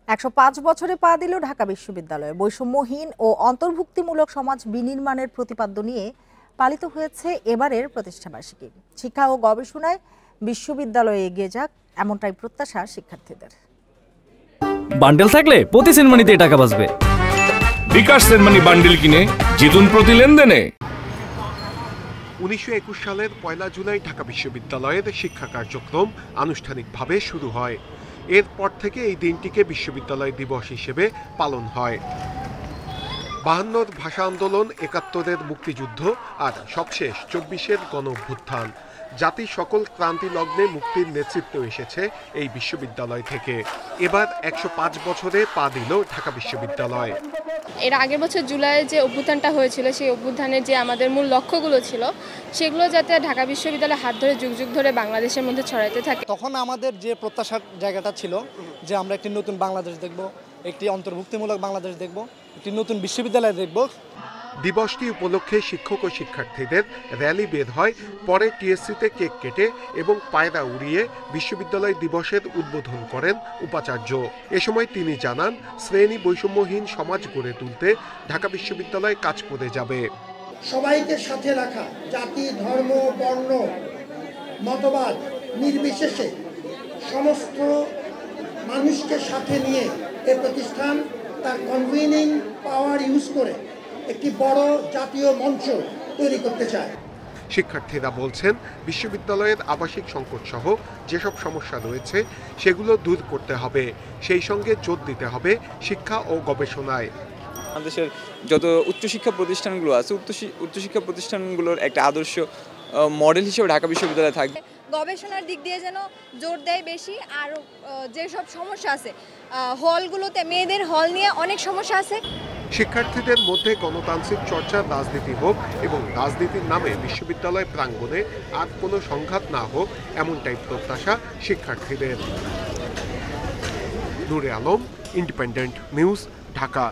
১০৫ বছরে পা দিল ঢাকা বিশ্ববিদ্যালয়। বৈষম্যহীন ও অন্তর্ভুক্তিমূলক সমাজ বিনির্মাণের প্রতিপাদ্য নিয়ে পালিত হয়েছে এবারের প্রতিষ্ঠাবার্ষিকী। শিক্ষা ও গবেষণায় বিশ্ববিদ্যালয়ে এগিয়ে যাক, এমনটাই প্রত্যাশা শিক্ষার্থীদের। বান্ডেল থাকলে প্রতি সেনমানিতে টাকা বাঁচবে। বিকাশ সেনমানি বান্ডেল কিনে জিতুন প্রতি লেনদেনে। ১৯২১ সালের ১ জুলাই ঢাকা বিশ্ববিদ্যালয়ের শিক্ষা কার্যক্রম আনুষ্ঠানিকভাবে শুরু হয়। এরপর থেকে এই দিনটিকে বিশ্ববিদ্যালয় দিবস হিসেবে পালন হয়। ৫২-র ভাষা আন্দোলন, ৭১-এর মুক্তিযুদ্ধ আর সবশেষ ২৪-এর গণঅভ্যুত্থান, জাতির সকল ক্রান্তি লগ্নে মুক্তির নেতৃত্ব এসেছে এই বিশ্ববিদ্যালয় থেকে। এবার ১০৫ বছরে পা দিল ঢাকা বিশ্ববিদ্যালয়। এর আগের বছর জুলাইয়ে যে অভ্যুত্থানটা হয়েছিল, সেই অভ্যুত্থানের যে আমাদের মূল লক্ষ্যগুলো ছিল, সেগুলো যাতে ঢাকা বিশ্ববিদ্যালয়ের হাত ধরে যুগ যুগ ধরে বাংলাদেশের মধ্যে ছড়াইতে থাকে। তখন আমাদের যে প্রত্যাশার জায়গাটা ছিল যে আমরা একটি নতুন বাংলাদেশ দেখব, একটি অন্তর্ভুক্তিমূলক বাংলাদেশ দেখব, একটি নতুন বিশ্ববিদ্যালয় দেখব। দিবসটি উপলক্ষে শিক্ষক ও শিক্ষার্থীদের র্যালি বের হয়, পরে টিএসসিতে কেক কেটে এবং পায়রা উড়িয়ে বিশ্ববিদ্যালয় দিবসের উদ্বোধন করেন উপাচার্য। এ সময় তিনি জানান, শ্রেণী বৈষম্যহীন সমাজ গড়ে তুলতে ঢাকা বিশ্ববিদ্যালয় কাজ করে যাবে। সবাইকে সাথে রাখা, জাতি, ধর্ম, বর্ণ, মতবাদ নির্বিশেষে সমস্ত মানুষকে সাথে নিয়ে এ প্রতিষ্ঠান তার কনভিনিং পাওয়ার ইউজ করে একটি বড় জাতীয় মঞ্চ তৈরি করতে চায়। শিক্ষার্থীরা বলছেন, বিশ্ববিদ্যালয়ের আবাসিক সংকট সহ যেসব সমস্যা রয়েছে সেগুলো দূর করতে হবে, সেই সঙ্গে জোর দিতে হবে শিক্ষা ও গবেষণায়। বাংলাদেশের যত উচ্চশিক্ষা প্রতিষ্ঠানগুলো আছে, উচ্চশিক্ষা প্রতিষ্ঠানগুলোর একটা আদর্শ মডেল হিসেবে ঢাকা বিশ্ববিদ্যালয় থাকবে। গবেষণার দিক দিয়ে যেন জোর দেয় বেশি। আর যেসব সমস্যা আছে, হলগুলোতে মেয়েদের হল নিয়ে অনেক সমস্যা আছে। শিক্ষার্থীদের মধ্যে গণতান্ত্রিক চর্চা, রাজনীতি হোক এবং রাজনীতির নামে বিশ্ববিদ্যালয় প্রাঙ্গণে আর কোনো সংঘাত না হোক, এমনটাই প্রত্যাশা শিক্ষার্থীদের। নূরে আলম, ইন্ডিপেন্ডেন্ট নিউজ, ঢাকা।